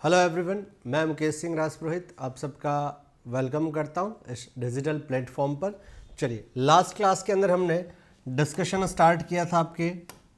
Hello everyone, मैं मुकेश सिंह राजपुरोहित आप सबका वेलकम करता हूं इस डिजिटल प्लेटफॉर्म पर। चलिए, लास्ट क्लास के अंदर हमने डिस्कशन स्टार्ट किया था आपके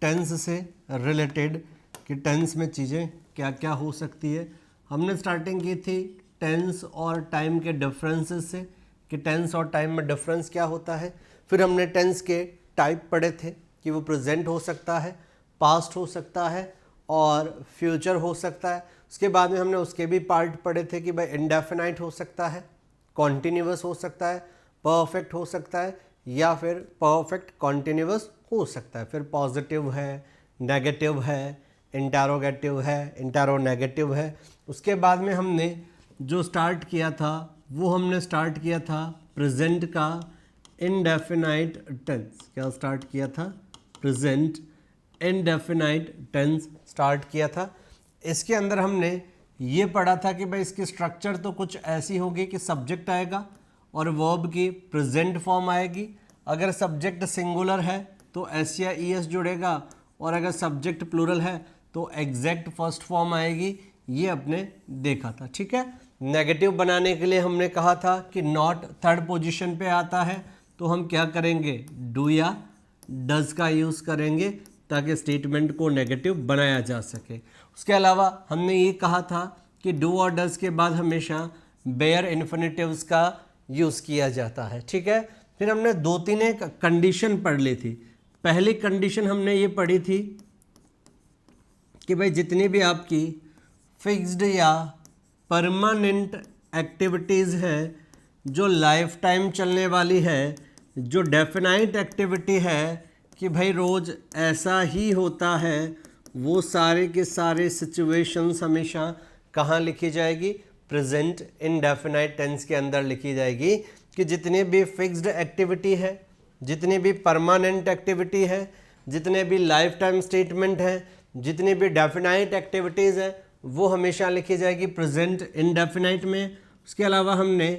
टेंस से रिलेटेड कि टेंस में चीज़ें क्या क्या हो सकती है। हमने स्टार्टिंग की थी टेंस और टाइम के डिफरेंसेस से कि टेंस और टाइम में डिफरेंस क्या होता है। फिर हमने टेंस के टाइप पढ़े थे कि वो प्रेजेंट हो सकता है, पास्ट हो सकता है और फ्यूचर हो सकता है। उसके बाद में हमने उसके भी पार्ट पढ़े थे कि भाई इंडेफिनाइट हो सकता है, कॉन्टिन्यूअस हो सकता है, परफेक्ट हो सकता है या फिर परफेक्ट कॉन्टिन्यूअस हो सकता है। फिर पॉजिटिव है, नेगेटिव है, इंटेरोगेटिव है, इंटेरोनेगेटिव है। उसके बाद में हमने जो स्टार्ट किया था वो हमने स्टार्ट किया था प्रेजेंट का इनडेफिनाइट टेंस। क्या स्टार्ट किया था? प्रेजेंट इनडेफिनाइट टेंस स्टार्ट किया था। इसके अंदर हमने ये पढ़ा था कि भाई इसकी स्ट्रक्चर तो कुछ ऐसी होगी कि सब्जेक्ट आएगा और वर्ब की प्रेजेंट फॉर्म आएगी। अगर सब्जेक्ट सिंगुलर है तो एस या ई एस जुड़ेगा और अगर सब्जेक्ट प्लूरल है तो एग्जैक्ट फर्स्ट फॉर्म आएगी। ये अपने देखा था, ठीक है। नेगेटिव बनाने के लिए हमने कहा था कि नॉट थर्ड पोजीशन पे आता है तो हम क्या करेंगे? डू या डज का यूज़ करेंगे ताकि स्टेटमेंट को नेगेटिव बनाया जा सके। उसके अलावा हमने ये कहा था कि डू और डज के बाद हमेशा बेयर इन्फिनेटिव्स का यूज़ किया जाता है, ठीक है। फिर हमने दो तीन एक कंडीशन पढ़ ली थी। पहली कंडीशन हमने ये पढ़ी थी कि भाई जितनी भी आपकी फिक्स्ड या परमानेंट एक्टिविटीज़ हैं जो लाइफ टाइम चलने वाली है, जो डेफिनाइट एक्टिविटी है कि भाई रोज़ ऐसा ही होता है, वो सारे के सारे सिचुएशंस हमेशा कहाँ लिखी जाएगी? प्रेजेंट इनडेफिनाइट टेंस के अंदर लिखी जाएगी कि जितनी भी फिक्स्ड एक्टिविटी है, जितनी भी परमानेंट एक्टिविटी है, जितने भी लाइफ टाइम स्टेटमेंट हैं, जितनी भी डेफिनाइट एक्टिविटीज़ हैं, वो हमेशा लिखी जाएगी प्रेजेंट इनडेफिनाइट में। उसके अलावा हमने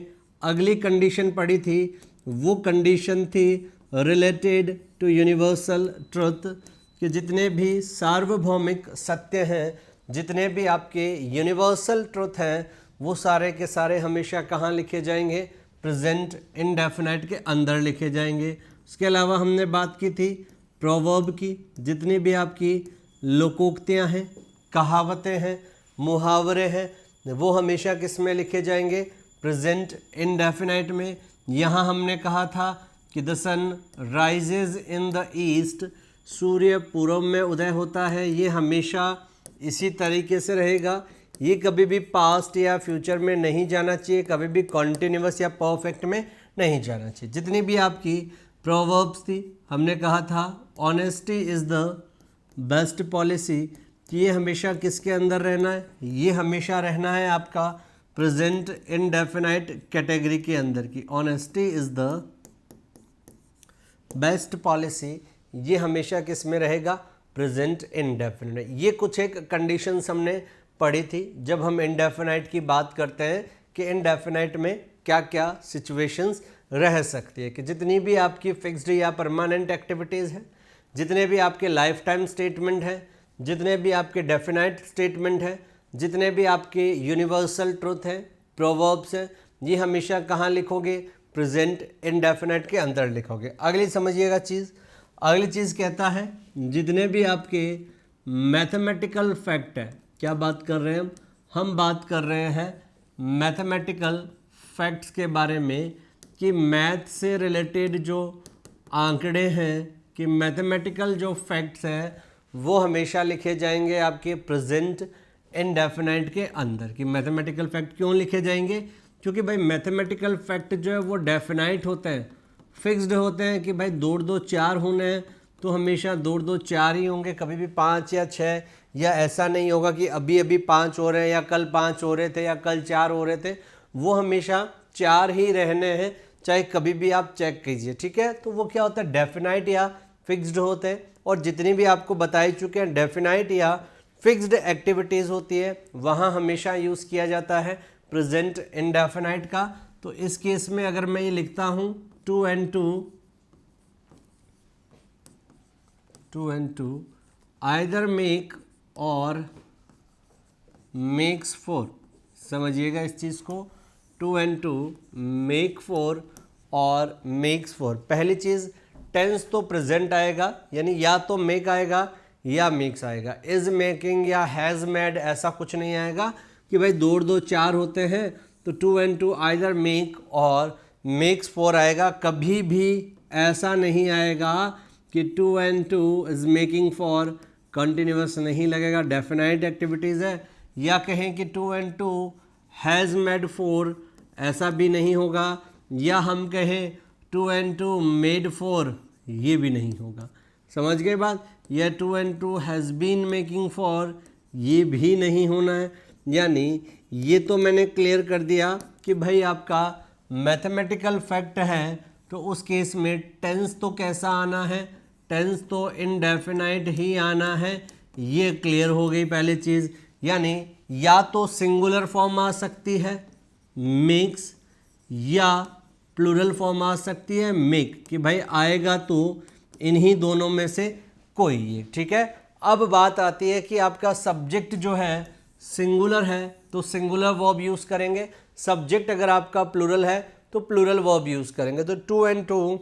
अगली कंडीशन पढ़ी थी, वो कंडीशन थी रिलेटेड टू यूनिवर्सल ट्रुथ कि जितने भी सार्वभौमिक सत्य हैं, जितने भी आपके यूनिवर्सल ट्रुथ हैं, वो सारे के सारे हमेशा कहाँ लिखे जाएंगे? प्रेजेंट इनडेफिनाइट के अंदर लिखे जाएंगे। उसके अलावा हमने बात की थी प्रोवर्ब की, जितनी भी आपकी लोकोक्तियाँ हैं, कहावतें हैं, मुहावरे हैं, वो हमेशा किस में लिखे जाएंगे? प्रेजेंट इनडेफिनाइट में। यहाँ हमने कहा था कि the sun rises in the east, सूर्य पूर्व में उदय होता है, ये हमेशा इसी तरीके से रहेगा। ये कभी भी पास्ट या फ्यूचर में नहीं जाना चाहिए, कभी भी कॉन्टिन्यूअस या परफेक्ट में नहीं जाना चाहिए। जितनी भी आपकी प्रोवर्ब्स थी, हमने कहा था honesty is the best policy, कि ये हमेशा किसके अंदर रहना है? ये हमेशा रहना है आपका प्रेजेंट इनडेफिनाइट कैटेगरी के अंदर की। Honesty is the best policy, ये हमेशा किस में रहेगा? Present indefinite. ये कुछ एक कंडीशंस हमने पढ़ी थी जब हम इनडेफिनाइट की बात करते हैं कि इनडेफिनाइट में क्या क्या सिचुएशंस रह सकती है, कि जितनी भी आपकी फिक्स्ड या परमानेंट एक्टिविटीज़ हैं, जितने भी आपके लाइफ टाइम स्टेटमेंट हैं, जितने भी आपके डेफिनाइट स्टेटमेंट हैं, जितने भी आपके यूनिवर्सल ट्रुथ हैं, प्रोवर्ब्स हैं, ये हमेशा कहाँ लिखोगे? प्रेजेंट इनडेफिनाइट के अंदर लिखोगे। अगली समझिएगा चीज़, अगली चीज़ कहता है जितने भी आपके मैथमेटिकल फैक्ट है, क्या बात कर रहे हैं हम बात कर रहे हैं मैथमेटिकल फैक्ट्स के बारे में कि मैथ से रिलेटेड जो आंकड़े हैं, कि मैथमेटिकल जो फैक्ट्स हैं वो हमेशा लिखे जाएंगे आपके प्रेजेंट इनडेफिनाइट के अंदर। कि मैथमेटिकल फैक्ट क्यों लिखे जाएंगे? क्योंकि भाई मैथमेटिकल फैक्ट जो है वो डेफिनाइट होते हैं, फिक्स्ड होते हैं कि भाई 2 2 4 होने हैं तो हमेशा 2 2 4 ही होंगे, कभी भी 5 या 6, या ऐसा नहीं होगा कि अभी अभी 5 हो रहे हैं या कल 5 हो रहे थे या कल 4 हो रहे थे। वो हमेशा 4 ही रहने हैं, चाहे कभी भी आप चेक कीजिए, ठीक है। तो वो क्या होता है? डेफिनाइट या फिक्स्ड होते हैं। और जितनी भी आपको बताई चुके हैं डेफिनाइट या फिक्स्ड एक्टिविटीज़ होती है, वहाँ हमेशा यूज़ किया जाता है प्रेजेंट इनडेफिनाइट का। तो इस केस में अगर मैं ये लिखता हूँ 2 and 2 either make or makes 4, समझिएगा इस चीज़ को, 2 and 2 मेक 4 और मेक्स 4। पहली चीज़ टेंस तो प्रेजेंट आएगा, यानी या तो मेक आएगा या मेक्स आएगा। इज मेकिंग या हैज़ मेड ऐसा कुछ नहीं आएगा कि भाई 2 और 2 4 होते हैं तो 2 and 2 आइदर मेक और मेक्स 4 आएगा। कभी भी ऐसा नहीं आएगा कि 2 and 2 इज मेकिंग 4, कंटिन्यूअस नहीं लगेगा, डेफिनाइट एक्टिविटीज़ है। या कहें कि 2 and 2 हैज़ मेड 4, ऐसा भी नहीं होगा। या हम कहें 2 and 2 मेड 4, ये भी नहीं होगा। समझ गए बात? या 2 and 2 हैज़ बीन मेकिंग 4, ये भी नहीं होना है। यानी ये तो मैंने क्लियर कर दिया कि भाई आपका मैथमेटिकल फैक्ट है तो उस केस में टेंस तो कैसा आना है, टेंस तो इनडेफिनाइट ही आना है। ये क्लियर हो गई पहली चीज़। यानी या तो सिंगुलर फॉर्म आ सकती है मेक्स, या प्लूरल फॉर्म आ सकती है मेक, कि भाई आएगा तो इन्हीं दोनों में से कोई एक। ठीक है, अब बात आती है कि आपका सब्जेक्ट जो है सिंगुलर है तो सिंगुलर वर्ब यूज़ करेंगे, सब्जेक्ट अगर आपका प्लूरल है तो प्लूरल वर्ब यूज़ करेंगे। तो 2 and 2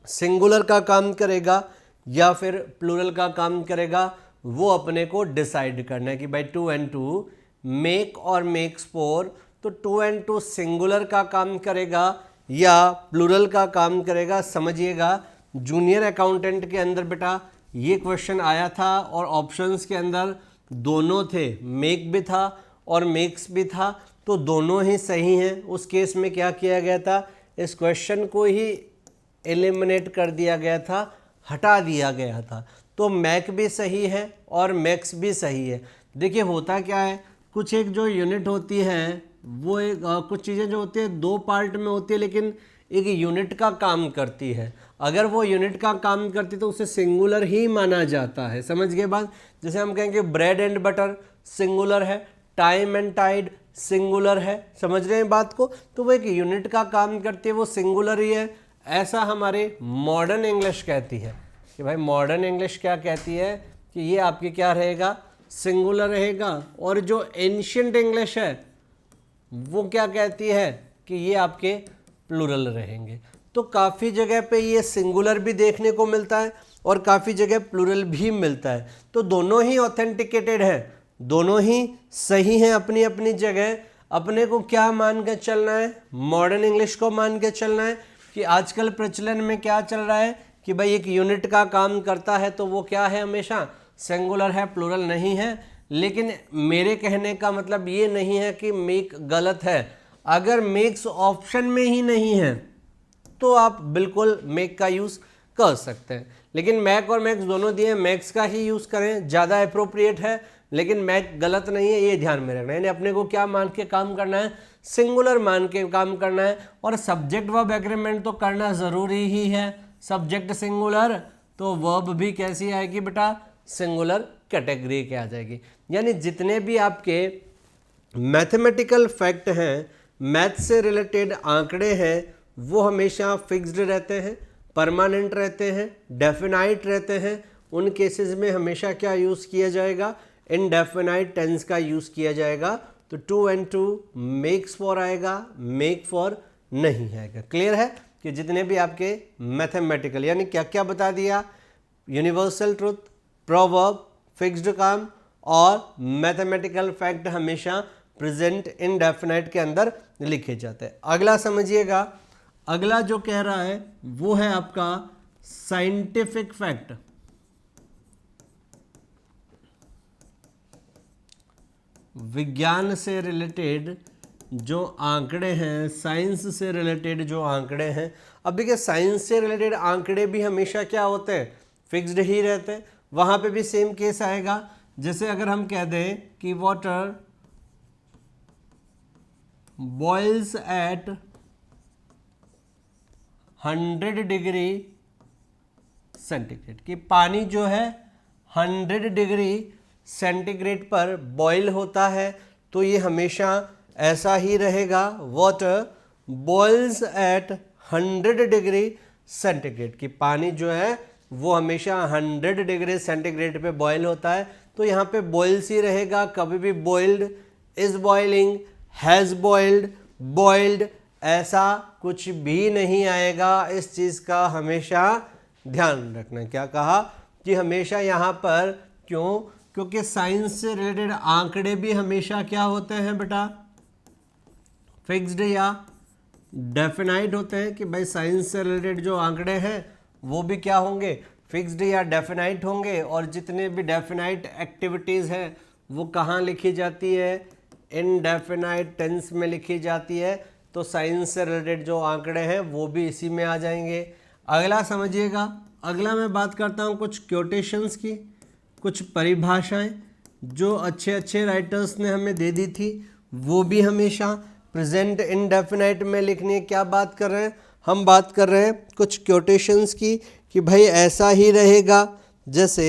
सिंगुलर का काम करेगा या फिर प्लूरल का काम करेगा, वो अपने को डिसाइड करना है कि भाई 2 and 2 मेक और मेक्स 4, तो 2 and 2 सिंगुलर का काम करेगा या प्लूरल का काम करेगा। समझिएगा जूनियर अकाउंटेंट के अंदर बेटा ये क्वेश्चन आया था और ऑप्शंस के अंदर दोनों थे, मेक भी था और मेक्स भी था, तो दोनों ही सही हैं। उस केस में क्या किया गया था, इस क्वेश्चन को ही एलिमिनेट कर दिया गया था, हटा दिया गया था। तो मैक भी सही है और मैक्स भी सही है। देखिए होता क्या है, कुछ एक जो यूनिट होती है वो एक कुछ चीज़ें जो होती है 2 पार्ट में होती है लेकिन एक यूनिट का काम करती है। अगर वो यूनिट का काम करती तो उसे सिंगुलर ही माना जाता है। समझ गए बात? जैसे हम कहेंगे ब्रेड एंड बटर सिंगुलर है, टाइम एंड टाइड सिंगुलर है। समझ रहे हैं बात को? तो वो एक यूनिट का काम करती है, वो सिंगुलर ही है। ऐसा हमारे मॉडर्न इंग्लिश कहती है कि भाई मॉडर्न इंग्लिश क्या कहती है कि ये आपके क्या रहेगा, सिंगुलर रहेगा। और जो एंशिएंट इंग्लिश है वो क्या कहती है कि ये आपके प्लूरल रहेंगे। तो काफ़ी जगह पे ये सिंगुलर भी देखने को मिलता है और काफ़ी जगह प्लूरल भी मिलता है। तो दोनों ही ऑथेंटिकेटेड है, दोनों ही सही हैं अपनी अपनी जगह। अपने को क्या मान के चलना है, मॉडर्न इंग्लिश को मान के चलना है कि आजकल प्रचलन में क्या चल रहा है कि भाई एक यूनिट का काम करता है तो वो क्या है, हमेशा सिंगुलर है, प्लूरल नहीं है। लेकिन मेरे कहने का मतलब ये नहीं है कि मेक गलत है। अगर मेक्स ऑप्शन में ही नहीं है तो आप बिल्कुल मेक का यूज़ कर सकते हैं, लेकिन मैक और मैक्स दोनों दिए, मैक्स का ही यूज़ करें, ज़्यादा अप्रोप्रिएट है। लेकिन मैक गलत नहीं है, ये ध्यान में रखना है। यानी अपने को क्या मान के काम करना है, सिंगुलर मान के काम करना है। और सब्जेक्ट वर्ब एग्रीमेंट तो करना ज़रूरी ही है। सब्जेक्ट सिंगुलर तो वर्ब भी कैसी आएगी बेटा, सिंगुलर कैटेगरी के आ जाएगी। यानी जितने भी आपके मैथमेटिकल फैक्ट हैं, मैथ से रिलेटेड आंकड़े हैं, वो हमेशा फिक्स्ड रहते हैं, परमानेंट रहते हैं, डेफिनाइट रहते हैं। उन केसेस में हमेशा क्या यूज़ किया जाएगा, इनडेफिनाइट टेंस का यूज़ किया जाएगा। तो 2 and 2 मेक्स 4 आएगा, मेक 4 नहीं आएगा। क्लियर है कि जितने भी आपके मैथमेटिकल, यानी क्या क्या बता दिया, यूनिवर्सल ट्रुथ, प्रोवर्ब, फिक्स्ड काम और मैथमेटिकल फैक्ट हमेशा प्रेजेंट इनडेफिनाइट के अंदर लिखे जाते हैं। अगला समझिएगा, अगला जो कह रहा है वो है आपका साइंटिफिक फैक्ट। विज्ञान से रिलेटेड जो आंकड़े हैं, साइंस से रिलेटेड जो आंकड़े हैं। अब देखिए साइंस से रिलेटेड आंकड़े भी हमेशा क्या होते हैं, फिक्स्ड ही रहते हैं। वहाँ पे भी सेम केस आएगा। जैसे अगर हम कह दें कि water boils at 100 degree centigrade, कि पानी जो है 100 डिग्री सेंटीग्रेड पर बॉयल होता है, तो ये हमेशा ऐसा ही रहेगा, water boils at 100 degree centigrade, कि पानी जो है वो हमेशा 100 डिग्री सेंटीग्रेड पे बॉयल होता है। तो यहाँ पे बॉइल्स ही रहेगा, कभी भी boiled, is boiling, has boiled, boiled ऐसा कुछ भी नहीं आएगा। इस चीज़ का हमेशा ध्यान रखना। क्या कहा कि हमेशा यहाँ पर, क्यों? क्योंकि साइंस से रिलेटेड आंकड़े भी हमेशा क्या होते हैं बेटा? फिक्स्ड या डेफिनाइट होते हैं। कि भाई साइंस से रिलेटेड जो आंकड़े हैं वो भी क्या होंगे? फिक्स्ड या डेफिनाइट होंगे। और जितने भी डेफिनाइट एक्टिविटीज़ हैं वो कहाँ लिखी जाती है? इनडेफिनाइट टेंस में लिखी जाती है। तो साइंस से रिलेटेड जो आंकड़े हैं वो भी इसी में आ जाएंगे। अगला समझिएगा, अगला मैं बात करता हूँ कुछ क्योटेशंस की, कुछ परिभाषाएं जो अच्छे अच्छे राइटर्स ने हमें दे दी थी, वो भी हमेशा प्रेजेंट इनडेफिनाइट में लिखनी है। क्या बात कर रहे हैं हम? बात कर रहे हैं कुछ क्योटेशंस की कि भाई ऐसा ही रहेगा। जैसे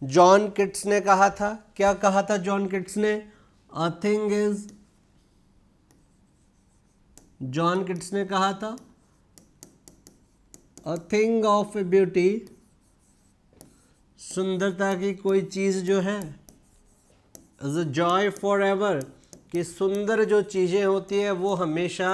जॉन किट्स ने कहा था, क्या कहा था जॉन किट्स ने? A thing is, John Keats ने कहा था अ थिंग ऑफ ब्यूटी, सुंदरता की कोई चीज़ जो है, is a joy for ever, कि सुंदर जो चीज़ें होती है वो हमेशा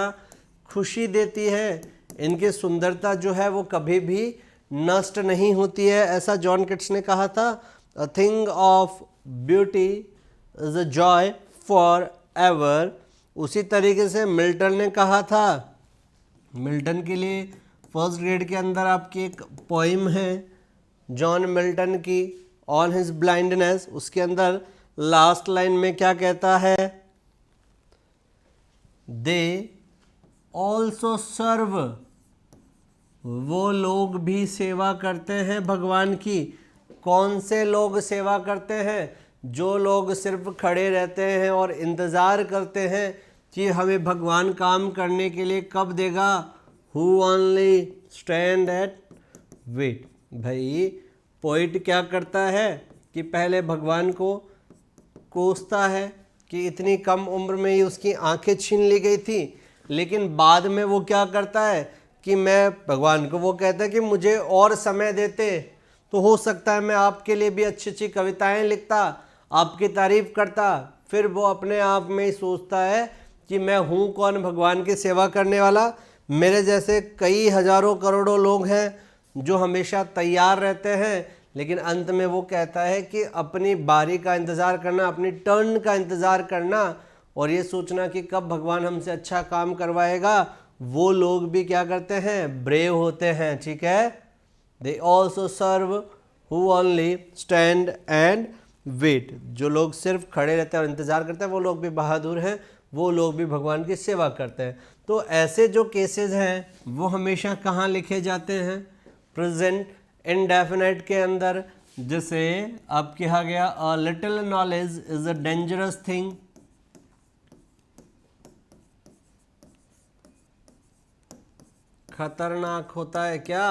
खुशी देती है, इनकी सुंदरता जो है वो कभी भी नष्ट नहीं होती है, ऐसा जॉन किट्स ने कहा था। A thing of beauty is a joy for ever. उसी तरीके से मिल्टन ने कहा था, मिल्टन के लिए फर्स्ट ग्रेड के अंदर आपकी एक पोइम है जॉन मिल्टन की, ऑन हिज ब्लाइंडनेस। उसके अंदर लास्ट लाइन में क्या कहता है? दे ऑल्सो सर्व, वो लोग भी सेवा करते हैं भगवान की। कौन से लोग सेवा करते हैं? जो लोग सिर्फ खड़े रहते हैं और इंतज़ार करते हैं कि हमें भगवान काम करने के लिए कब देगा। Who only stand at wait. भाई पोइट क्या करता है कि पहले भगवान को कोसता है कि इतनी कम उम्र में ही उसकी आंखें छीन ली गई थी, लेकिन बाद में वो क्या करता है कि मैं भगवान को वो कहता है कि मुझे और समय देते तो हो सकता है मैं आपके लिए भी अच्छी अच्छी कविताएं लिखता, आपकी तारीफ करता। फिर वो अपने आप में ही सोचता है कि मैं हूँ कौन भगवान की सेवा करने वाला। मेरे जैसे कई हजारों करोड़ों लोग हैं जो हमेशा तैयार रहते हैं, लेकिन अंत में वो कहता है कि अपनी बारी का इंतज़ार करना, अपनी टर्न का इंतज़ार करना और ये सोचना कि कब भगवान हमसे अच्छा काम करवाएगा। वो लोग भी क्या करते हैं? ब्रेव होते हैं। ठीक है, they also serve who only stand and wait. जो लोग सिर्फ खड़े रहते हैं और इंतज़ार करते हैं वो लोग भी बहादुर हैं, वो लोग भी भगवान की सेवा करते हैं। तो ऐसे जो केसेस हैं वो हमेशा कहाँ लिखे जाते हैं? प्रेजेंट इनडेफिनाइट के अंदर। जैसे अब कहा गया a little knowledge is a dangerous thing, खतरनाक होता है क्या?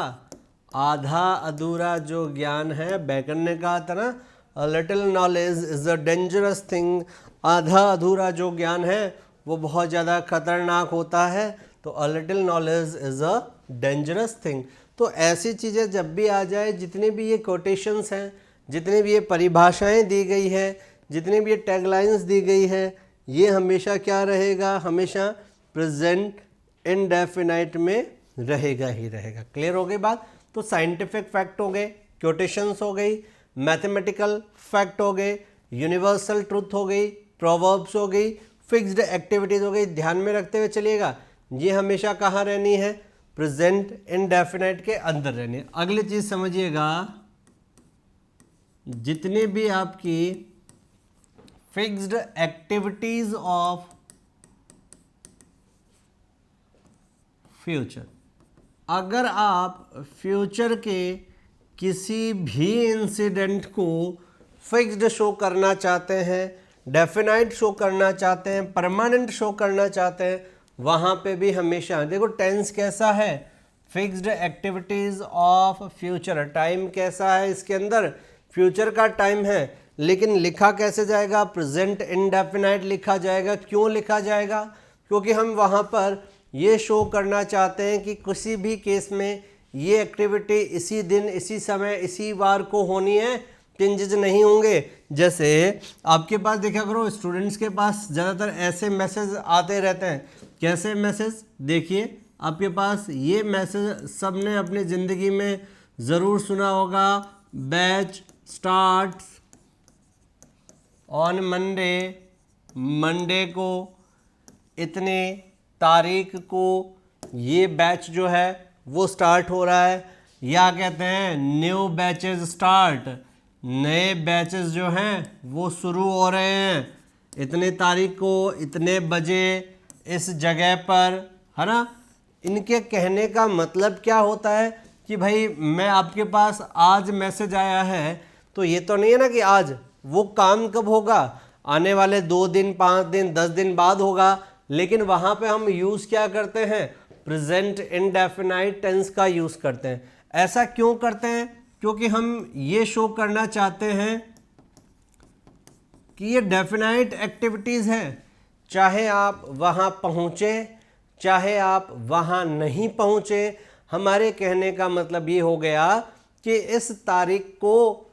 आधा अधूरा जो ज्ञान है, बैकन ने कहा था ना, a little knowledge is a dangerous thing. आधा अधूरा जो ज्ञान है वो बहुत ज़्यादा खतरनाक होता है। तो a little knowledge is a dangerous thing. तो ऐसी चीज़ें जब भी आ जाए, जितने भी ये कोटेशंस हैं, जितनी भी ये परिभाषाएं दी गई है, जितनी भी ये टैगलाइंस दी गई है, ये हमेशा क्या रहेगा? हमेशा प्रेजेंट इनडेफिनाइट में रहेगा ही रहेगा। क्लियर हो गई बात? तो साइंटिफिक फैक्ट हो गए, क्योटेशंस हो गई, मैथमेटिकल फैक्ट हो गए, यूनिवर्सल ट्रुथ हो गई, प्रोवर्ब्स हो गई, फिक्स्ड एक्टिविटीज हो गई। ध्यान में रखते हुए चलिएगा, ये हमेशा कहाँ रहनी है? प्रेजेंट इनडेफिनाइट के अंदर रहनी है। अगली चीज समझिएगा, जितने भी आपकी फिक्स्ड एक्टिविटीज ऑफ फ्यूचर, अगर आप फ्यूचर के किसी भी इंसिडेंट को फिक्स्ड शो करना चाहते हैं, डेफिनाइट शो करना चाहते हैं, परमानेंट शो करना चाहते हैं, वहाँ पे भी हमेशा देखो टेंस कैसा है? Fixed activities of future. Time कैसा है इसके अंदर? फ्यूचर का टाइम है, लेकिन लिखा कैसे जाएगा? प्रेजेंट इनडेफिनाइट लिखा जाएगा। क्यों लिखा जाएगा? क्योंकि हम वहाँ पर ये शो करना चाहते हैं कि किसी भी केस में ये एक्टिविटी इसी दिन, इसी समय, इसी वार को होनी है, चेंजेस नहीं होंगे। जैसे आपके पास देखा करो, स्टूडेंट्स के पास ज़्यादातर ऐसे मैसेज आते रहते हैं। कैसे मैसेज? देखिए आपके पास ये मैसेज सबने अपनी ज़िंदगी में ज़रूर सुना होगा। Batch starts on Monday, Monday को इतने तारीख को ये बैच जो है वो स्टार्ट हो रहा है। या कहते हैं न्यू बैचेस स्टार्ट, नए बैचेस जो हैं वो शुरू हो रहे हैं इतने तारीख को, इतने बजे, इस जगह पर, है ना। इनके कहने का मतलब क्या होता है कि भाई मैं आपके पास आज मैसेज आया है तो ये तो नहीं है ना कि आज, वो काम कब होगा, आने वाले 2 दिन, 5 दिन, 10 दिन बाद होगा। लेकिन वहाँ पे हम यूज़ क्या करते हैं? प्रेजेंट इंडेफिनाइट टेंस का यूज़ करते हैं। ऐसा क्यों करते हैं? क्योंकि हम ये शो करना चाहते हैं कि ये डेफिनाइट एक्टिविटीज़ हैं, चाहे आप वहाँ पहुँचे चाहे आप वहाँ नहीं पहुँचे। हमारे कहने का मतलब ये हो गया कि इस तारीख को,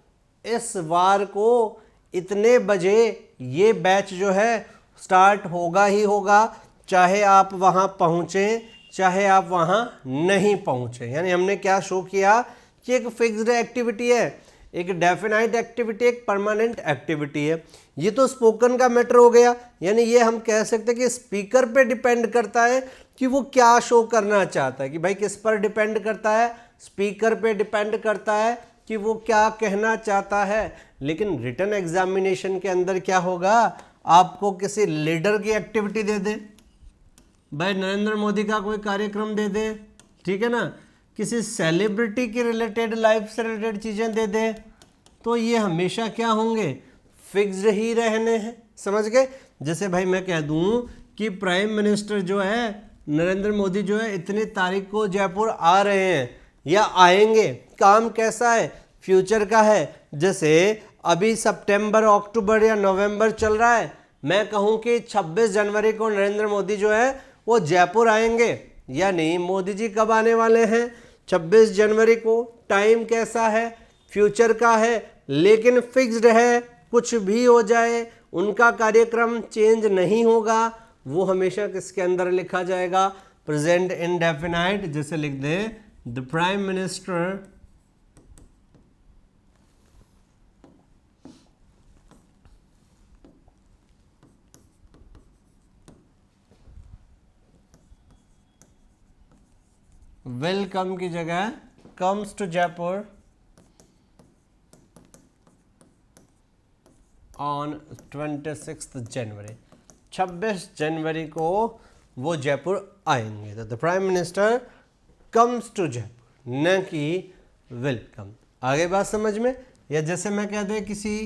इस वार को इतने बजे ये बैच जो है स्टार्ट होगा ही होगा, चाहे आप वहाँ पहुँचे चाहे आप वहाँ नहीं पहुँचे। यानी हमने क्या शो किया कि एक फिक्स्ड एक्टिविटी है, एक डेफिनाइट एक्टिविटी, एक परमानेंट एक्टिविटी है। ये तो स्पोकन का मैटर हो गया। यानी ये हम कह सकते हैं कि स्पीकर पे डिपेंड करता है कि वो क्या शो करना चाहता है। कि भाई किस पर डिपेंड करता है? स्पीकर पे डिपेंड करता है कि वो क्या कहना चाहता है। लेकिन रिटन एग्जामिनेशन के अंदर क्या होगा? आपको किसी लीडर की एक्टिविटी दे दे, भाई नरेंद्र मोदी का कोई कार्यक्रम दे दे, ठीक है ना, किसी सेलिब्रिटी के रिलेटेड, लाइफ से रिलेटेड चीज़ें दे दे, तो ये हमेशा क्या होंगे? फिक्स्ड ही रहने हैं। समझ गए? जैसे भाई मैं कह दूं कि प्राइम मिनिस्टर जो है नरेंद्र मोदी जो है इतनी तारीख को जयपुर आ रहे हैं या आएंगे। काम कैसा है? फ्यूचर का है। जैसे अभी सितंबर, अक्टूबर या नवंबर चल रहा है, मैं कहूं कि 26 जनवरी को नरेंद्र मोदी जो है वो जयपुर आएंगे, यानी मोदी जी कब आने वाले हैं? 26 जनवरी को। टाइम कैसा है? फ्यूचर का है, लेकिन फिक्स्ड है। कुछ भी हो जाए उनका कार्यक्रम चेंज नहीं होगा। वो हमेशा किसके अंदर लिखा जाएगा? Present indefinite. जैसे लिख दे द प्राइम मिनिस्टर वेलकम की जगह comes to Jaipur on 26 January. 26 जनवरी को वो जयपुर आएंगे। तो the prime minister comes to Jaipur, न कि वेलकम। आगे बात समझ में? या जैसे मैं कह दे किसी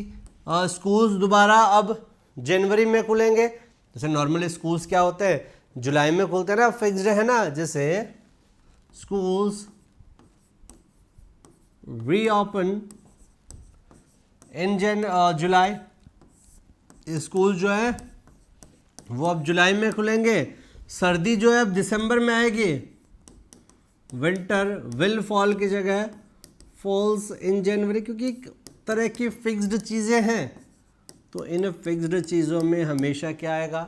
स्कूल्स दोबारा अब जनवरी में खुलेंगे। जैसे नॉर्मली स्कूल्स क्या होते हैं? जुलाई में खुलते हैं ना, फिक्स्ड है ना। जैसे स्कूल्स रीओपन इन जुलाई। स्कूल जो है वो अब जुलाई में खुलेंगे। सर्दी जो है अब दिसंबर में आएगी। विंटर विल फॉल की जगह फॉल्स इन जनवरी, क्योंकि तरह की फिक्स्ड चीज़ें हैं। तो इन फिक्स्ड चीज़ों में हमेशा क्या आएगा?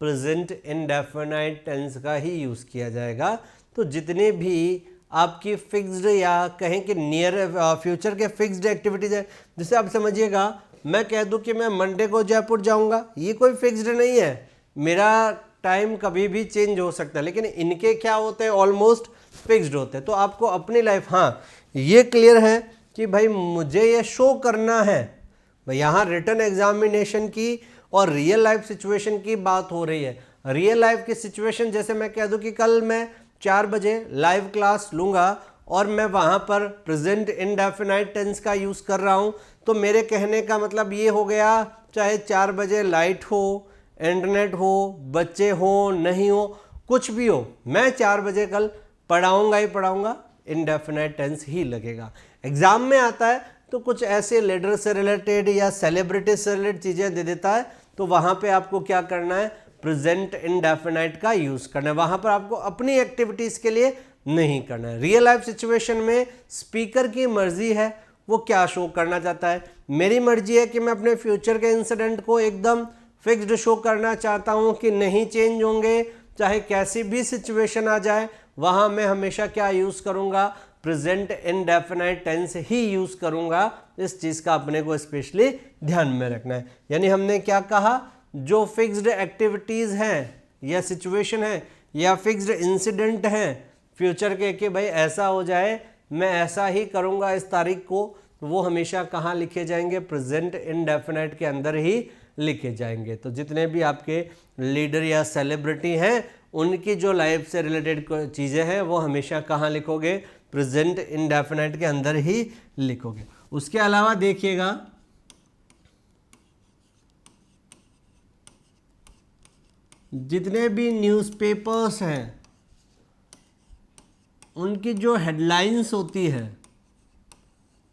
प्रेजेंट इंडेफिनाइट टेंस का ही यूज़ किया जाएगा। तो जितने भी आपकी फिक्स्ड या कहें कि नियर फ्यूचर के फिक्स्ड एक्टिविटीज़ है, जैसे आप समझिएगा मैं कह दूं कि मैं मंडे को जयपुर जाऊंगा, ये कोई फिक्स्ड नहीं है, मेरा टाइम कभी भी चेंज हो सकता है। लेकिन इनके क्या होते हैं? ऑलमोस्ट फिक्स्ड होते हैं। तो आपको अपनी लाइफ, हाँ ये क्लियर है कि भाई मुझे ये शो करना है। भाई यहाँ रिटन एग्जामिनेशन की और रियल लाइफ सिचुएशन की बात हो रही है। रियल लाइफ की सिचुएशन जैसे मैं कह दूं कि कल मैं 4 बजे लाइव क्लास लूँगा और मैं वहाँ पर प्रेजेंट इंडेफिनाइट टेंस का यूज़ कर रहा हूँ, तो मेरे कहने का मतलब ये हो गया, चाहे 4 बजे लाइट हो, इंटरनेट हो, बच्चे हो, नहीं हो, कुछ भी हो, मैं 4 बजे कल पढ़ाऊँगा ही पढ़ाऊँगा, इंडेफिनाइट टेंस ही लगेगा। एग्ज़ाम में आता है तो कुछ ऐसे लीडर से रिलेटेड या सेलिब्रिटी से रिलेटेड चीज़ें दे देता है, तो वहाँ पे आपको क्या करना है? प्रेजेंट इंडेफिनाइट का यूज़ करना है। वहाँ पर आपको अपनी एक्टिविटीज़ के लिए नहीं करना है। रियल लाइफ सिचुएशन में स्पीकर की मर्जी है, वो क्या शो करना चाहता है। मेरी मर्जी है कि मैं अपने फ्यूचर के इंसिडेंट को एकदम फिक्स्ड शो करना चाहता हूँ कि नहीं चेंज होंगे, चाहे कैसी भी सिचुएशन आ जाए वहाँ मैं हमेशा क्या यूज़ करूँगा, प्रेजेंट इंडेफिनाइट टेंस ही यूज़ करूँगा। इस चीज़ का अपने को स्पेशली ध्यान में रखना है। यानी हमने क्या कहा, जो फिक्स्ड एक्टिविटीज़ हैं या सिचुएशन है या फिक्स्ड इंसिडेंट हैं फ्यूचर के कि भाई ऐसा हो जाए, मैं ऐसा ही करूँगा इस तारीख को, वो हमेशा कहाँ लिखे जाएंगे, प्रेजेंट इंडेफिनाइट के अंदर ही लिखे जाएंगे। तो जितने भी आपके लीडर या सेलिब्रिटी हैं उनकी जो लाइफ से रिलेटेड चीज़ें हैं वो हमेशा कहाँ लिखोगे, प्रेजेंट इंडेफिनाइट के अंदर ही लिखोगे। उसके अलावा देखिएगा जितने भी न्यूज़पेपर्स हैं उनकी जो हेडलाइंस होती है,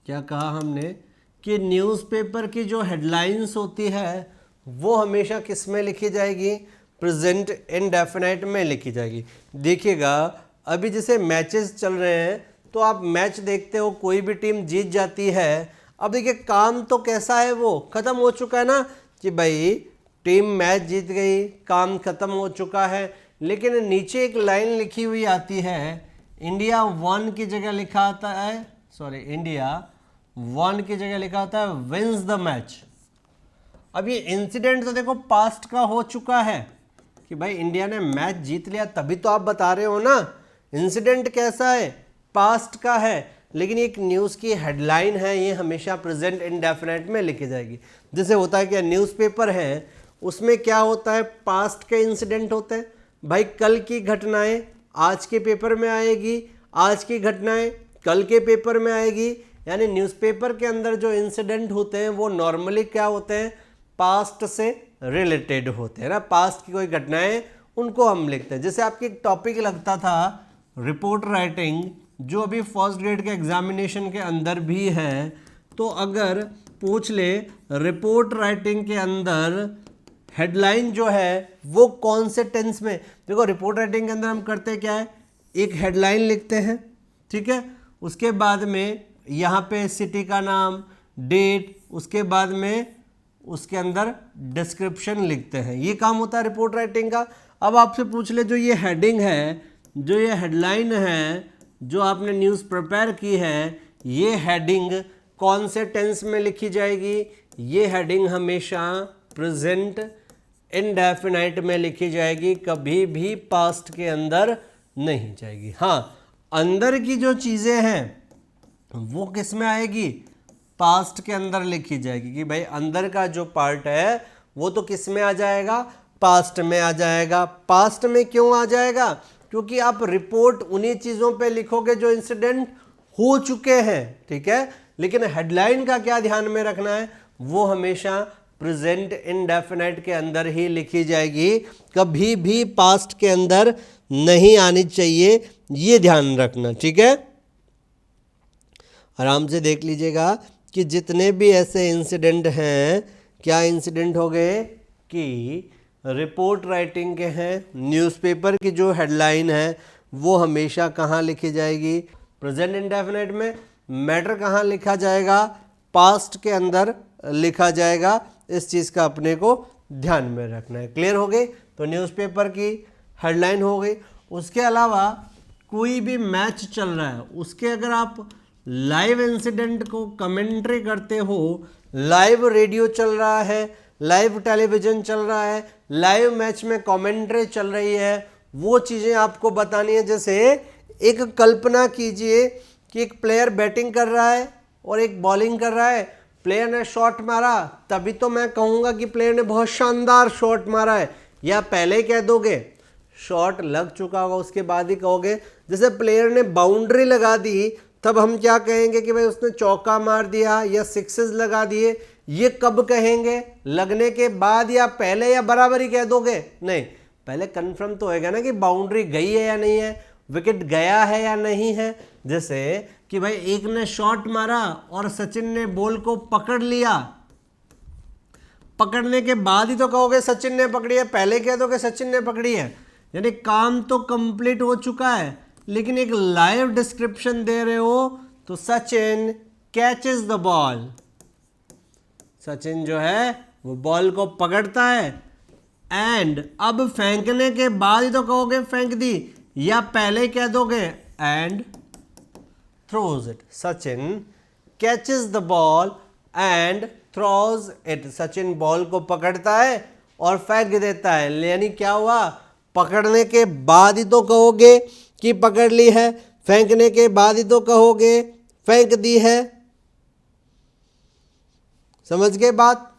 क्या कहा हमने कि न्यूज़पेपर की जो हेडलाइंस होती है वो हमेशा किस में लिखी जाएगी, प्रेजेंट इंडेफिनाइट में लिखी जाएगी। देखिएगा अभी जैसे मैचेस चल रहे हैं तो आप मैच देखते हो, कोई भी टीम जीत जाती है। अब देखिए काम तो कैसा है, वो ख़त्म हो चुका है ना कि भाई टीम मैच जीत गई, काम ख़त्म हो चुका है। लेकिन नीचे एक लाइन लिखी हुई आती है, इंडिया वन की जगह लिखा आता है, सॉरी इंडिया वन की जगह लिखा होता है विंस द मैच। अब ये इंसिडेंट तो देखो पास्ट का हो चुका है कि भाई इंडिया ने मैच जीत लिया, तभी तो आप बता रहे हो ना। इंसिडेंट कैसा है, पास्ट का है, लेकिन एक न्यूज़ की हेडलाइन है, ये हमेशा प्रेजेंट इंडेफिनाइट में लिखी जाएगी। जैसे होता है क्या, न्यूज़पेपर है उसमें क्या होता है, पास्ट के इंसिडेंट होते हैं। भाई कल की घटनाएं आज के पेपर में आएगी, आज की घटनाएं कल के पेपर में आएगी। यानी न्यूज़पेपर के अंदर जो इंसिडेंट होते हैं वो नॉर्मली क्या होते हैं, पास्ट से रिलेटेड होते हैं ना, पास्ट की कोई घटनाएं उनको हम लिखते हैं। जैसे आपकी एक टॉपिक लगता था रिपोर्ट राइटिंग, जो अभी फर्स्ट ग्रेड के एग्जामिनेशन के अंदर भी है। तो अगर पूछ ले रिपोर्ट राइटिंग के अंदर हेडलाइन जो है वो कौन से टेंस में, देखो रिपोर्ट राइटिंग के अंदर हम करते क्या है, एक हेडलाइन लिखते हैं, ठीक है, उसके बाद में यहाँ पे सिटी का नाम, डेट, उसके बाद में उसके अंदर डिस्क्रिप्शन लिखते हैं। ये काम होता है रिपोर्ट राइटिंग का। अब आपसे पूछ ले जो ये हेडिंग है, जो ये हेडलाइन है, जो आपने न्यूज़ प्रिपेयर की है, ये हेडिंग कौन से टेंस में लिखी जाएगी, ये हेडिंग हमेशा प्रेजेंट इंडेफिनाइट में लिखी जाएगी, कभी भी पास्ट के अंदर नहीं जाएगी। हाँ, अंदर की जो चीज़ें हैं वो किस में आएगी, पास्ट के अंदर लिखी जाएगी कि भाई अंदर का जो पार्ट है वो तो किस में आ जाएगा, पास्ट में आ जाएगा। पास्ट में क्यों आ जाएगा, क्योंकि आप रिपोर्ट उन्हीं चीज़ों पे लिखोगे जो इंसिडेंट हो चुके हैं, ठीक है। लेकिन हेडलाइन का क्या ध्यान में रखना है, वो हमेशा प्रेजेंट इंडेफिनाइट के अंदर ही लिखी जाएगी, कभी भी पास्ट के अंदर नहीं आनी चाहिए, ये ध्यान रखना, ठीक है। आराम से देख लीजिएगा कि जितने भी ऐसे इंसिडेंट हैं, क्या इंसिडेंट हो गए कि रिपोर्ट राइटिंग के हैं, न्यूज़पेपर की जो हेडलाइन है वो हमेशा कहाँ लिखी जाएगी, प्रेजेंट इंडेफिनाइट में। मैटर कहाँ लिखा जाएगा, पास्ट के अंदर लिखा जाएगा। इस चीज़ का अपने को ध्यान में रखना है। क्लियर हो गई, तो न्यूज़पेपर की हेडलाइन हो गई। उसके अलावा कोई भी मैच चल रहा है, उसके अगर आप लाइव इंसिडेंट को कमेंट्री करते हो, लाइव रेडियो चल रहा है, लाइव टेलीविज़न चल रहा है, लाइव मैच में कमेंट्री चल रही है, वो चीज़ें आपको बतानी है। जैसे एक कल्पना कीजिए कि एक प्लेयर बैटिंग कर रहा है और एक बॉलिंग कर रहा है, प्लेयर ने शॉट मारा, तभी तो मैं कहूँगा कि प्लेयर ने बहुत शानदार शॉट मारा है, या पहले कह दोगे शॉट लग चुका होगा उसके बाद ही कहोगे। जैसे प्लेयर ने बाउंड्री लगा दी तब हम क्या कहेंगे कि भाई उसने चौका मार दिया या सिक्सेस लगा दिए, ये कब कहेंगे, लगने के बाद या पहले, या बराबर ही कह दोगे, नहीं पहले कंफर्म तो होएगा ना कि बाउंड्री गई है या नहीं है, विकेट गया है या नहीं है। जैसे कि भाई एक ने शॉट मारा और सचिन ने बॉल को पकड़ लिया, पकड़ने के बाद ही तो कहोगे सचिन ने पकड़ी है, पहले कह दोगे सचिन ने पकड़ी है। यानी काम तो कंप्लीट हो चुका है, लेकिन एक लाइव डिस्क्रिप्शन दे रहे हो, तो Sachin catches the ball, Sachin जो है वो बॉल को पकड़ता है, एंड अब फेंकने के बाद ही तो कहोगे फेंक दी, या पहले कह दोगे and throws it. Sachin catches the ball and throws it, Sachin ball को पकड़ता है और फेंक देता है। यानी क्या हुआ, पकड़ने के बाद ही तो कहोगे कि पकड़ ली है, फेंकने के बाद ही तो कहोगे फेंक दी है। समझ गए बात,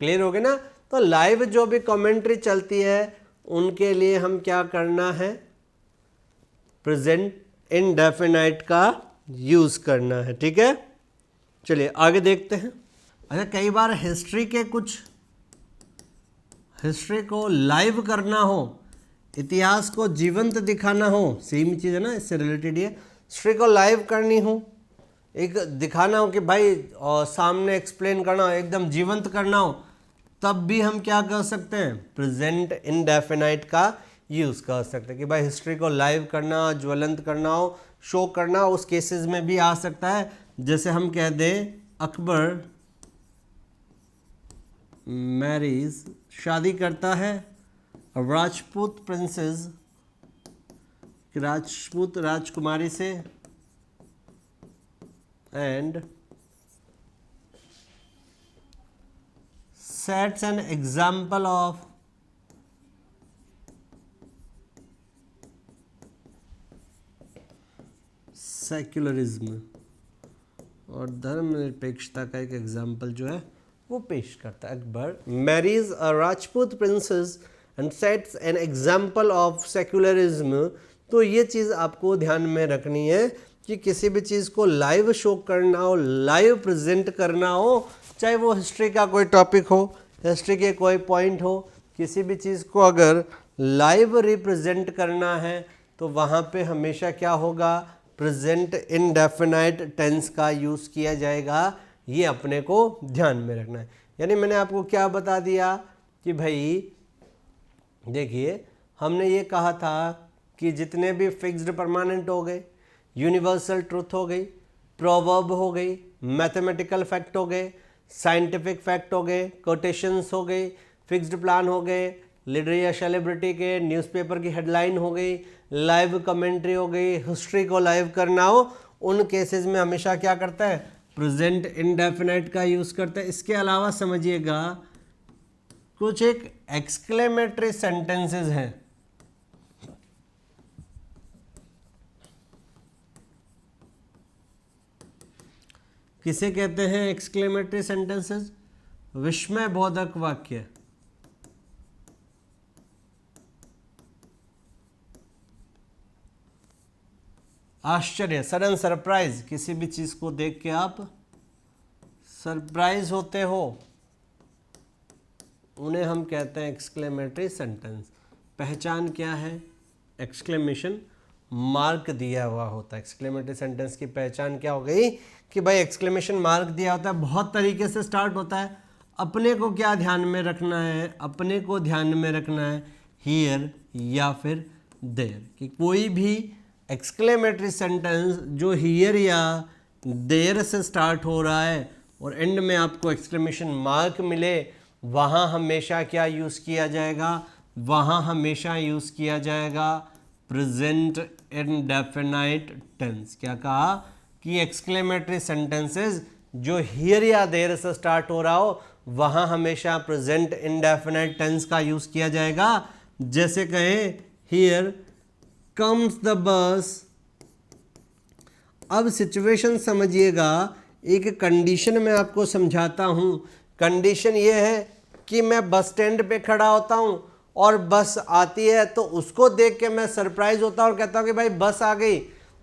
क्लियर हो गई ना। तो लाइव जो भी कमेंट्री चलती है उनके लिए हम क्या करना है, प्रेजेंट इंडेफिनाइट का यूज करना है, ठीक है। चलिए आगे देखते हैं। अच्छा, कई बार हिस्ट्री को लाइव करना हो, इतिहास को जीवंत दिखाना हो, सेम चीज़ है ना, इससे रिलेटेड ये हिस्ट्री को लाइव करनी हो, एक दिखाना हो कि भाई सामने एक्सप्लेन करना हो, एकदम जीवंत करना हो, तब भी हम क्या कर सकते हैं, प्रेजेंट इंडेफिनाइट का यूज़ कर सकते हैं कि भाई हिस्ट्री को लाइव करना, ज्वलंत करना हो, शो करना, उस केसेस में भी आ सकता है। जैसे हम कह दें अकबर मैरिज, शादी करता है राजपूत प्रिंसेस, राजपूत राजकुमारी से, and sets an example of secularism, और धर्मनिरपेक्षता का एक एग्जाम्पल जो है वो पेश करता है। Akbar Mary's a Rajput princess and sets an example of secularism. तो ये चीज़ आपको ध्यान में रखनी है कि किसी भी चीज़ को लाइव शो करना हो, लाइव प्रेजेंट करना हो, चाहे वो हिस्ट्री का कोई टॉपिक हो, हिस्ट्री के कोई पॉइंट हो, किसी भी चीज़ को अगर लाइव रिप्रेजेंट करना है तो वहाँ पे हमेशा क्या होगा, प्रेजेंट इंडेफिनाइट टेंस का यूज़ किया जाएगा। ये अपने को ध्यान में रखना है। यानी मैंने आपको क्या बता दिया कि भाई देखिए, हमने ये कहा था कि जितने भी फिक्स्ड परमानेंट हो गए, यूनिवर्सल ट्रूथ हो गई, प्रोवर्ब हो गई, मैथमेटिकल फैक्ट हो गए, साइंटिफिक फैक्ट हो गए, कोटेशंस हो गई, फिक्स्ड प्लान हो गए, लीडर या सेलिब्रिटी के न्यूज़पेपर की हेडलाइन हो गई, लाइव कमेंट्री हो गई, हिस्ट्री को लाइव करना हो, उन केसेस में हमेशा क्या करता है, प्रेजेंट इंडेफिनाइट का यूज़ करता है। इसके अलावा समझिएगा कुछ एक एक्सक्लेमेटरी सेंटेंसेस हैं, किसे कहते हैं एक्सक्लेमेटरी सेंटेंसेस, विस्मय बोधक वाक्य, आश्चर्य, सडन सरप्राइज, किसी भी चीज को देख के आप सरप्राइज होते हो, उन्हें हम कहते हैं एक्सक्लेमेटरी सेंटेंस। पहचान क्या है, एक्सक्लेमेशन मार्क दिया हुआ होता है। एक्सक्लेमेटरी सेंटेंस की पहचान क्या हो गई कि भाई एक्सक्लेमेशन मार्क दिया होता है, बहुत तरीके से स्टार्ट होता है। अपने को क्या ध्यान में रखना है, अपने को ध्यान में रखना है हियर या फिर देयर, कि कोई भी एक्सक्लेमेटरी सेंटेंस जो हियर या देयर से स्टार्ट हो रहा है और एंड में आपको एक्सक्लेमेशन मार्क मिले, वहाँ हमेशा क्या यूज़ किया जाएगा, वहाँ हमेशा यूज़ किया जाएगा प्रेजेंट इंडेफिनाइट टेंस। क्या कहा कि एक्सक्लेमेटरी सेंटेंसेस जो हियर या देयर से स्टार्ट हो रहा हो, वहाँ हमेशा प्रेजेंट इंडेफिनाइट टेंस का यूज़ किया जाएगा। जैसे कहें हियर कम्स द बस। अब सिचुएशन समझिएगा, एक कंडीशन में आपको समझाता हूँ। कंडीशन ये है कि मैं बस स्टैंड पे खड़ा होता हूँ और बस आती है, तो उसको देख के मैं सरप्राइज होता हूँ और कहता हूँ कि भाई बस आ गई।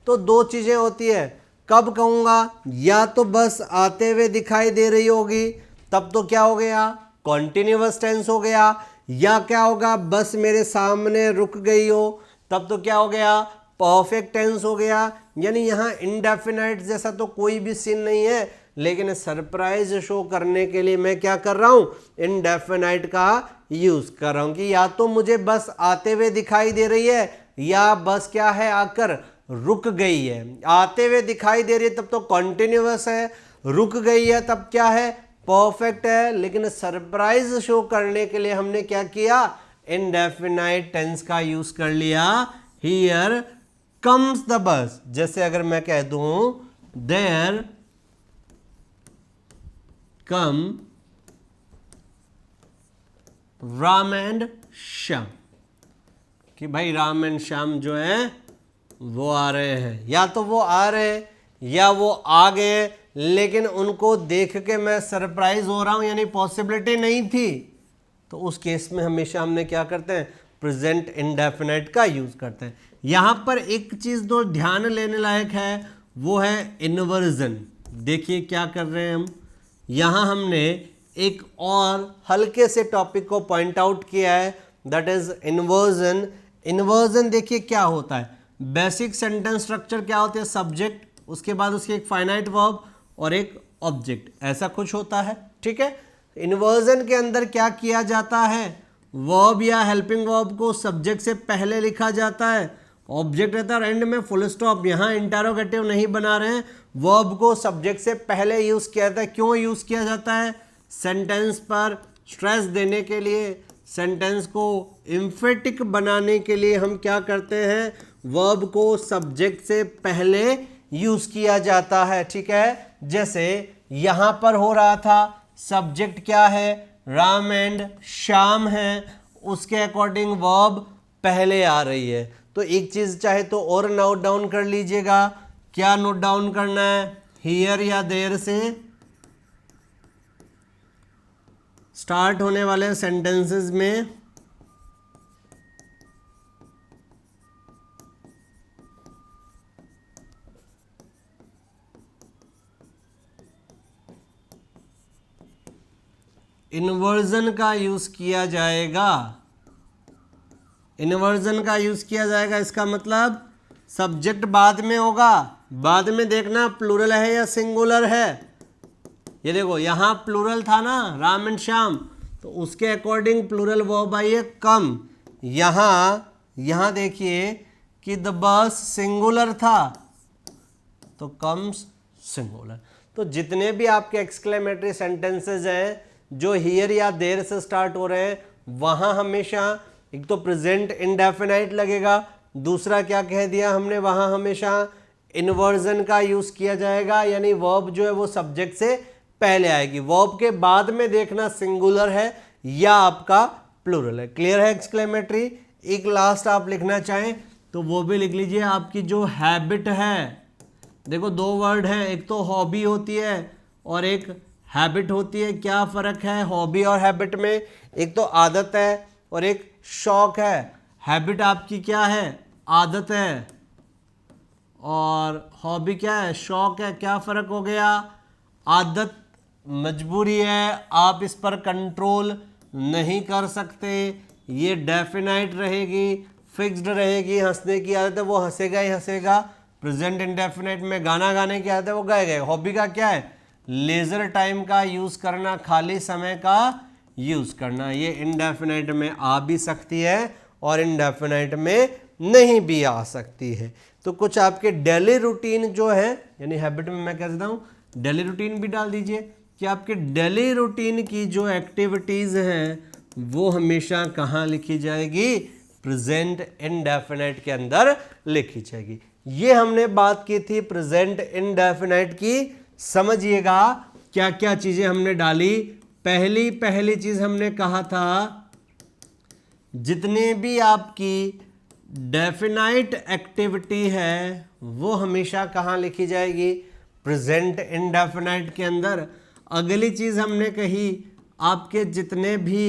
तो दो चीज़ें होती है, कब कहूँगा, या तो बस आते हुए दिखाई दे रही होगी, तब तो क्या हो गया, कॉन्टिन्यूअस टेंस हो गया, या क्या होगा, बस मेरे सामने रुक गई हो, तब तो क्या हो गया, परफेक्ट टेंस हो गया। यानी यहाँ इंडेफिनाइट जैसा तो कोई भी सीन नहीं है, लेकिन सरप्राइज शो करने के लिए मैं क्या कर रहा हूँ, इंडेफिनाइट का यूज कर रहा हूँ कि या तो मुझे बस आते हुए दिखाई दे रही है, या बस क्या है आकर रुक गई है, आते हुए दिखाई दे रही है तब तो कॉन्टिन्यूअस है, रुक गई है तब क्या है, परफेक्ट है। लेकिन सरप्राइज शो करने के लिए हमने क्या किया, इंडेफिनाइट टेंस का यूज कर लिया। हियर कम्स द बस, जैसे अगर मैं कह दूं there come Ram and Shyam, कि भाई राम एंड श्याम जो है वो आ रहे हैं, या तो वो आ रहे हैं या वो आ गए, लेकिन उनको देख के मैं सरप्राइज हो रहा हूं, यानी पॉसिबिलिटी नहीं थी, तो उस केस में हमेशा हमने क्या करते हैं, प्रेजेंट इंडेफिनाइट का यूज करते हैं। यहां पर एक चीज जो ध्यान लेने लायक है वो है इन्वर्जन। देखिए क्या कर रहे हैं हम, यहां हमने एक और हल्के से टॉपिक को पॉइंट आउट किया है, दैट इज इन्वर्जन। इन्वर्जन देखिए क्या होता है, बेसिक सेंटेंस स्ट्रक्चर क्या होते हैं, सब्जेक्ट, उसके बाद उसके एक फाइनाइट वर्ब और एक ऑब्जेक्ट, ऐसा कुछ होता है, ठीक है। इन्वर्जन के अंदर क्या किया जाता है, वर्ब या हेल्पिंग वर्ब को सब्जेक्ट से पहले लिखा जाता है, ऑब्जेक्ट रहता है और एंड में फुल स्टॉप। यहाँ इंटरोगेटिव नहीं बना रहे हैं, वर्ब को सब्जेक्ट से पहले यूज किया जाता है। क्यों यूज किया जाता है, सेंटेंस पर स्ट्रेस देने के लिए, सेंटेंस को एम्फेटिक बनाने के लिए हम क्या करते हैं, वर्ब को सब्जेक्ट से पहले यूज किया जाता है, ठीक है। जैसे यहां पर हो रहा था, सब्जेक्ट क्या है, राम एंड श्याम है, उसके अकॉर्डिंग वर्ब पहले आ रही है। तो एक चीज चाहे तो और नोट डाउन कर लीजिएगा, क्या नोट डाउन करना है, हियर या देयर से स्टार्ट होने वाले सेंटेंसेस में इन्वर्जन का यूज किया जाएगा। इन्वर्जन का यूज किया जाएगा, इसका मतलब सब्जेक्ट बाद में होगा, बाद में देखना प्लूरल है या सिंगुलर है। ये देखो यहां प्लूरल था ना, राम एंड श्याम, तो उसके अकॉर्डिंग प्लूरल वर्ब आई है कम। यहां देखिए कि द बस सिंगुलर था, तो कम्स सिंगुलर। तो जितने भी आपके एक्सक्लेमेटरी सेंटेंसेस हैं जो हियर या देयर से स्टार्ट हो रहे हैं, वहां हमेशा एक तो प्रेजेंट इंडेफिनाइट लगेगा, दूसरा क्या कह दिया हमने, वहां हमेशा इन्वर्जन का यूज किया जाएगा, यानी वर्ब जो है वो सब्जेक्ट से पहले आएगी, वर्ब के बाद में देखना सिंगुलर है या आपका प्लूरल है। क्लियर है एक्सक्लेमेटरी। एक लास्ट आप लिखना चाहें तो वो भी लिख लीजिए, आपकी जो हैबिट है, देखो दो वर्ड हैं, एक तो हॉबी होती है और एक हैबिट होती है। क्या फ़र्क है हॉबी और हैबिट में, एक तो आदत है और एक शौक है। हैबिट आपकी क्या है, आदत है, और हॉबी क्या है, शौक है। क्या फ़र्क हो गया, आदत मजबूरी है, आप इस पर कंट्रोल नहीं कर सकते, ये डेफिनाइट रहेगी, फिक्स्ड रहेगी। हंसने की आदत है, वो हंसेगा ही हंसेगा। प्रेजेंट इंडेफिनाइट में गाना गाने की आदत है, वो गाएगा। हॉबी का क्या है, लेजर टाइम का यूज करना, खाली समय का यूज करना। ये इंडेफिनाइट में आ भी सकती है और इंडेफिनाइट में नहीं भी आ सकती है। तो कुछ आपके डेली रूटीन जो है, यानी हैबिट में मैं कह देता हूँ डेली रूटीन भी डाल दीजिए, कि आपके डेली रूटीन की जो एक्टिविटीज हैं वो हमेशा कहाँ लिखी जाएगी, प्रेजेंट इंडेफिनाइट के अंदर लिखी जाएगी। ये हमने बात की थी प्रेजेंट इंडेफिनाइट की। समझिएगा क्या क्या चीजें हमने डाली। पहली चीज हमने कहा था, जितने भी आपकी डेफिनाइट एक्टिविटी है वो हमेशा कहाँ लिखी जाएगी, प्रेजेंट इंडेफिनाइट के अंदर। अगली चीज हमने कही, आपके जितने भी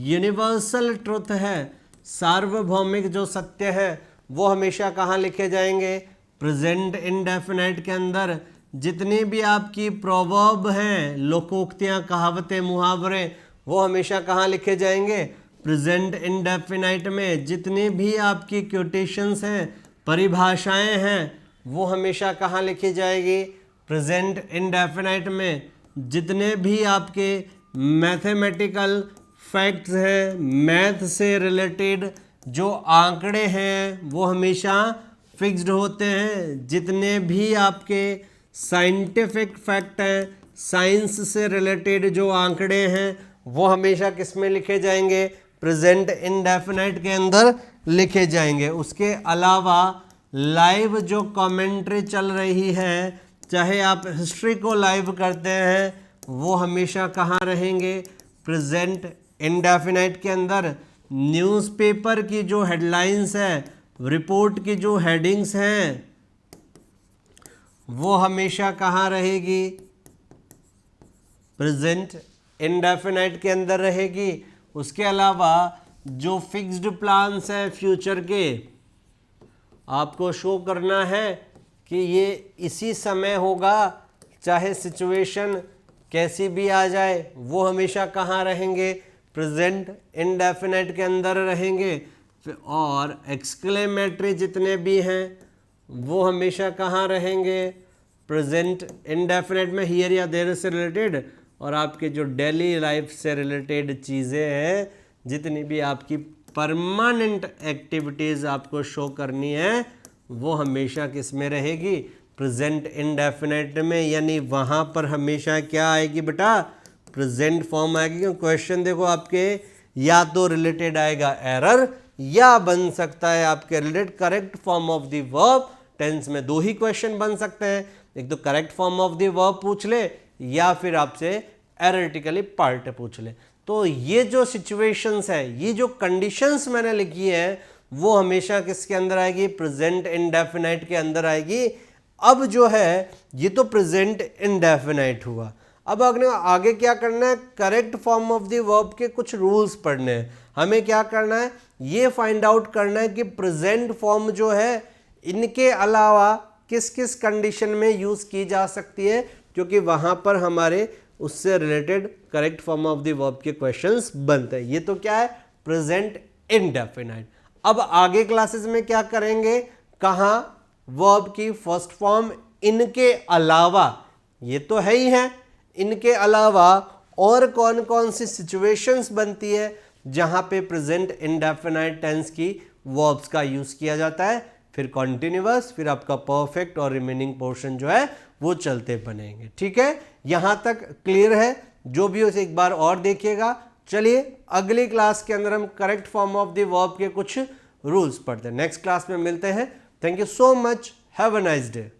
यूनिवर्सल ट्रुथ है, सार्वभौमिक जो सत्य है, वो हमेशा कहाँ लिखे जाएंगे, प्रेजेंट इंडेफिनाइट के अंदर। जितनी भी आपकी प्रोवर्ब हैं, लोकोक्तियाँ, कहावतें, मुहावरे, वो हमेशा कहाँ लिखे जाएंगे, प्रेजेंट इंडेफिनाइट में। जितनी भी आपकी क्योटेशंस हैं, परिभाषाएं हैं, वो हमेशा कहाँ लिखी जाएगी, प्रेजेंट इंडेफिनाइट में। जितने भी आपके मैथमेटिकल फैक्ट्स हैं, मैथ से रिलेटेड जो आंकड़े हैं, वो हमेशा फिक्स्ड होते हैं। जितने भी आपके साइंटिफिक फैक्ट हैं, साइंस से रिलेटेड जो आंकड़े हैं, वो हमेशा किस में लिखे जाएंगे? प्रेजेंट इंडेफिनाइट के अंदर लिखे जाएंगे। उसके अलावा लाइव जो कमेंट्री चल रही है, चाहे आप हिस्ट्री को लाइव करते हैं, वो हमेशा कहाँ रहेंगे? प्रेजेंट इंडेफिनाइट के अंदर। न्यूज़पेपर की जो हेडलाइंस है, रिपोर्ट की जो हेडिंग्स हैं, वो हमेशा कहाँ रहेगी? प्रेजेंट इंडेफिनाइट के अंदर रहेगी। उसके अलावा जो फिक्स्ड प्लान्स हैं फ्यूचर के, आपको शो करना है कि ये इसी समय होगा, चाहे सिचुएशन कैसी भी आ जाए, वो हमेशा कहाँ रहेंगे? प्रेजेंट इंडेफिनाइट के अंदर रहेंगे। और एक्सक्लेमेटरी जितने भी हैं वो हमेशा कहाँ रहेंगे? प्रेजेंट इंडेफिनाइट में। हियर या देयर से रिलेटेड, और आपके जो डेली लाइफ से रिलेटेड चीज़ें हैं, जितनी भी आपकी परमानेंट एक्टिविटीज़ आपको शो करनी है, वो हमेशा किस में रहेगी? प्रेजेंट इंडेफिनाइट में। यानी वहाँ पर हमेशा क्या आएगी बेटा? प्रेजेंट फॉर्म आएगी। क्योंकि क्वेश्चन देखो आपके या तो रिलेटेड आएगा एरर, या बन सकता है आपके related correct form of the verb. Tense में दो ही क्वेश्चन बन सकते हैं, एक तो correct form of the verb पूछ ले, या फिर आपसे एररिटिकली पार्ट पूछ ले। तो ये जो सिचुएशंस है, ये जो कंडीशंस मैंने लिखी है, वो हमेशा किसके अंदर आएगी? प्रेजेंट इंडेफिनाइट के अंदर आएगी। अब जो है ये तो प्रेजेंट इंडेफिनाइट हुआ। अब आगे क्या करना है? Correct form of the verb के कुछ रूल्स पढ़ने हैं। हमें क्या करना है? ये फाइंड आउट करना है कि प्रेजेंट फॉर्म जो है, इनके अलावा किस किस कंडीशन में यूज की जा सकती है, क्योंकि वहां पर हमारे उससे related correct form of the verb के क्वेश्चंस बनते हैं। ये तो क्या है? Present indefinite. अब आगे क्लासेस में क्या करेंगे? कहां वर्ब की फर्स्ट फॉर्म इनके अलावा, ये तो है ही है, इनके अलावा और कौन कौन सी सिचुएशंस बनती है जहां पे प्रेजेंट इंडेफिनाइट टेंस की वर्ब्स का यूज किया जाता है। फिर कॉन्टिन्यूअस, फिर आपका परफेक्ट और रिमेनिंग पोर्शन जो है वो चलते बनेंगे। ठीक है, यहां तक क्लियर है? जो भी हो उसे एक बार और देखिएगा। चलिए अगली क्लास के अंदर हम correct form of the verb के कुछ रूल्स पढ़ते हैं। नेक्स्ट क्लास में मिलते हैं। Thank you so much, have a nice day.